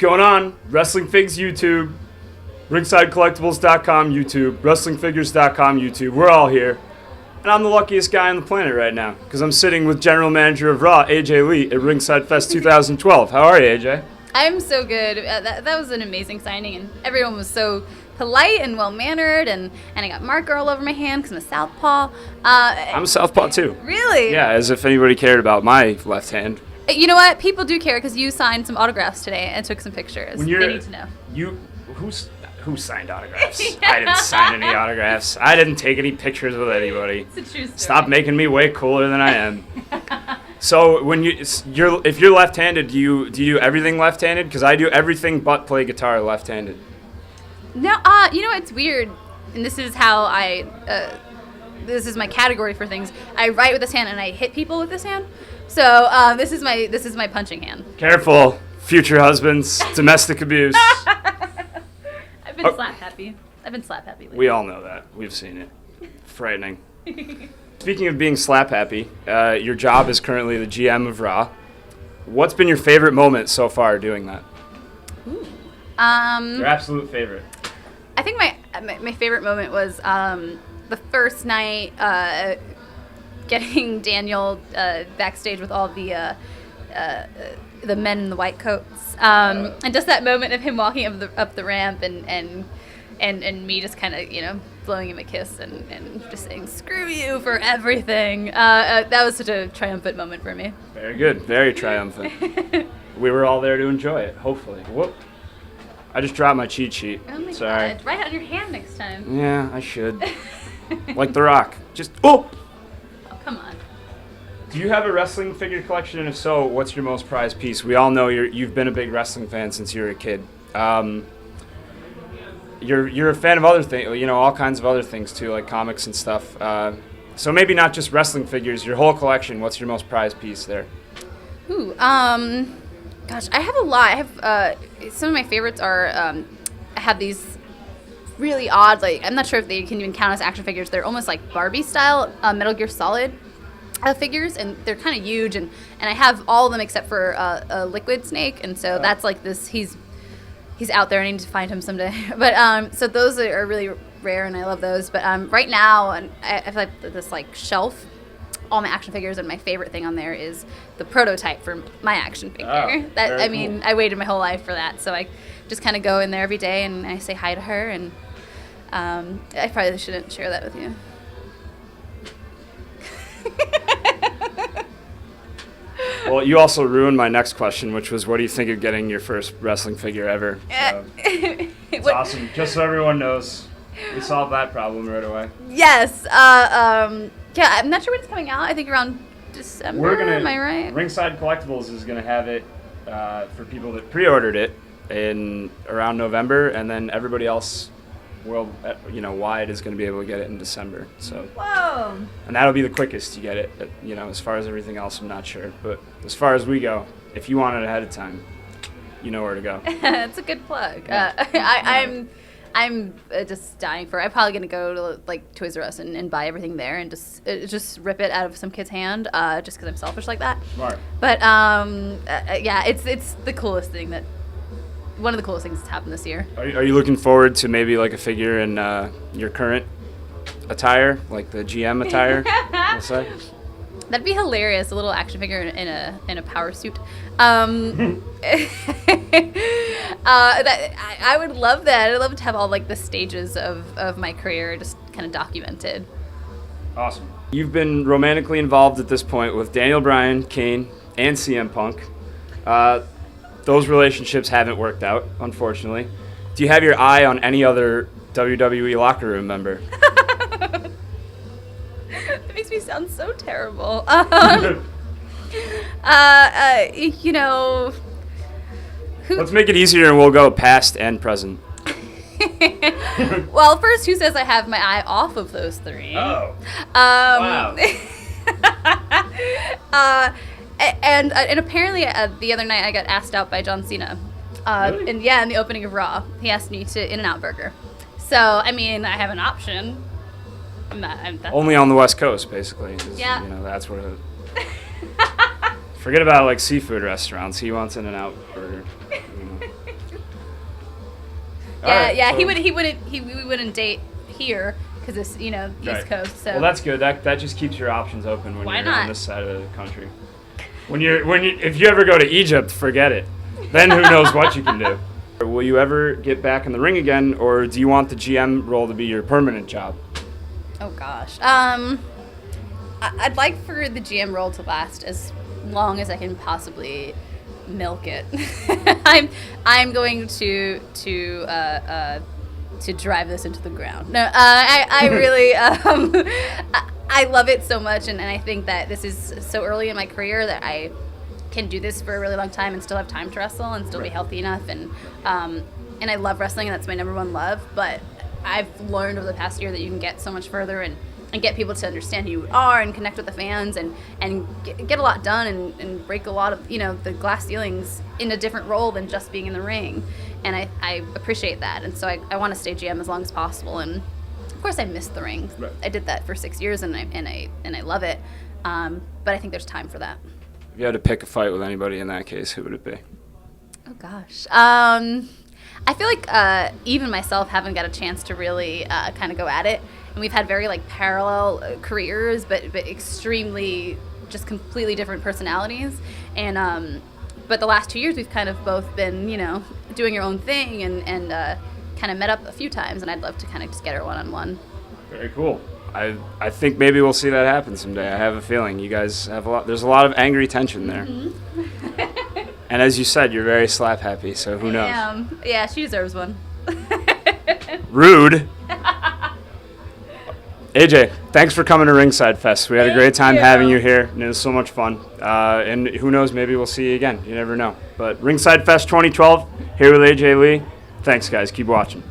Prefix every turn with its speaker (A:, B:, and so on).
A: going on? WrestlingFigs YouTube, RingsideCollectibles.com YouTube, WrestlingFigures.com YouTube. We're all here. And I'm the luckiest guy on the planet right now because I'm sitting with General Manager of Raw, AJ Lee, at Ringside Fest 2012. How are you, AJ?
B: I'm so good. That was an amazing signing, and everyone was so polite and well-mannered, and I got marker all over my hand because I'm a southpaw.
A: I'm a southpaw, too.
B: Really?
A: Yeah, as if anybody cared about my left hand.
B: You know what? People do care because you signed some autographs today and took some pictures. They need to know.
A: Who signed autographs? I didn't sign any autographs. I didn't take any pictures with anybody.
B: It's a true story.
A: Stop making me way cooler than I am. So when if you're left-handed, do you do everything left-handed? Because I do everything but play guitar left-handed.
B: No, you know it's weird, and this is how this is my category for things. I write with this hand and I hit people with this hand. So this is my punching hand.
A: Careful, future husbands, domestic abuse.
B: I've been slap happy. Lately.
A: We all know that. We've seen it. Frightening. Speaking of being slap happy, your job is currently the GM of Raw. What's been your favorite moment so far doing that?
B: Ooh.
A: Your absolute favorite.
B: I think my favorite moment was the first night getting Daniel backstage with all the men in the white coats, and just that moment of him walking up the ramp and me just kind of blowing him a kiss and just saying screw you for everything. That was such a triumphant moment for me.
A: Very good, very triumphant. We were all there to enjoy it. Hopefully. Whoop! I just dropped my cheat sheet.
B: Oh my
A: Sorry.
B: God! Write it on your hand next time.
A: Yeah, I should. Like The Rock. Just oh.
B: Oh, come on.
A: Do you have a wrestling figure collection? And if so, what's your most prized piece? We all know you've been a big wrestling fan since you were a kid. You're a fan of other things, all kinds of other things too, like comics and stuff. So maybe not just wrestling figures, your whole collection. What's your most prized piece there?
B: Ooh, gosh, I have a lot. I have some of my favorites are I have these really odd, like I'm not sure if they can even count as action figures. They're almost like Barbie style Metal Gear Solid figures, and they're kind of huge, and I have all of them except for a Liquid Snake, and so that's like this. He's out there. I need to find him someday. But so those are really rare, and I love those. But right now, I have like this like shelf, all my action figures, and my favorite thing on there is the prototype for my action figure. Cool. I waited my whole life for that, so I just kind of go in there every day and I say hi to her, and I probably shouldn't share that with you.
A: Well, you also ruined my next question, which was, what do you think of getting your first wrestling figure ever? It's awesome. Just so everyone knows, we solved that problem right away.
B: Yes. Yeah, I'm not sure when it's coming out. I think around December. Am I right?
A: Ringside Collectibles is going to have it for people that pre-ordered it in around November, and then everybody else wide is going to be able to get it in December. So.
B: Whoa.
A: And that'll be the quickest you get it. As far as everything else, I'm not sure. But as far as we go, if you want it ahead of time, you know where to go.
B: That's a good plug. I'm just dying for it. I'm probably going to go to like Toys R Us and buy everything there and just rip it out of some kid's hand just because I'm selfish like that.
A: Smart.
B: But yeah, it's the coolest thing one of the coolest things that's happened this year.
A: Are you looking forward to maybe like a figure in your current attire, like the GM attire? We'll say?
B: That'd be hilarious. A little action figure in a power suit. I would love that. I'd love to have all like the stages of my career just kind of documented.
A: Awesome. You've been romantically involved at this point with Daniel Bryan, Kane, and CM Punk. Those relationships haven't worked out, unfortunately. Do you have your eye on any other WWE locker room member?
B: That makes me sound so terrible.
A: Let's make it easier and we'll go past and present.
B: Well, first, who says I have my eye off of those three?
A: Oh. Wow.
B: And apparently the other night I got asked out by John Cena.
A: Really?
B: And yeah, in the opening of Raw, he asked me to In-N-Out Burger. So, I mean, I have an option.
A: Only on the West Coast, basically.
B: Yeah.
A: That's where Forget about like seafood restaurants. He wants In-N-Out Burger.
B: Yeah.
A: So-
B: We wouldn't date here because it's East Coast. So
A: well, that's good. That just keeps your options open when
B: Why
A: you're
B: not?
A: on this side of the country. If you ever go to Egypt, forget it. Then who knows what you can do. Will you ever get back in the ring again, or do you want the GM role to be your permanent job?
B: Oh gosh. I'd like for the GM role to last as long as I can possibly milk it. I'm going to drive this into the ground. No, I really I love it so much, and I think that this is so early in my career that I can do this for a really long time and still have time to wrestle and still be healthy enough, and I love wrestling, and that's my number one love. But I've learned over the past year that you can get so much further and get people to understand who you are and connect with the fans and get a lot done and break a lot of the glass ceilings in a different role than just being in the ring. And I appreciate that, and so I want to stay GM as long as possible. And of course I miss the ring.
A: Right.
B: I did that for 6 years and I love it. But I think there's time for that.
A: If you had to pick a fight with anybody in that case, who would it be?
B: Oh gosh. I feel like even myself haven't got a chance to really kind of go at it. And we've had very parallel careers, but extremely just completely different personalities. And but the last 2 years we've kind of both been doing your own thing and kind of met up a few times. And I'd love to kind of just get her one-on-one.
A: Very cool. I think maybe we'll see that happen someday. I have a feeling you guys have there's a lot of angry tension there.
B: Mm-hmm.
A: And as you said, you're very slap happy, so who knows?
B: Yeah, she deserves one.
A: Rude. AJ, thanks for coming to Ringside Fest. We had a great time having you here, and it was so much fun. And who knows, maybe we'll see you again. You never know. But Ringside Fest 2012, here with AJ Lee. Thanks, guys. Keep watching.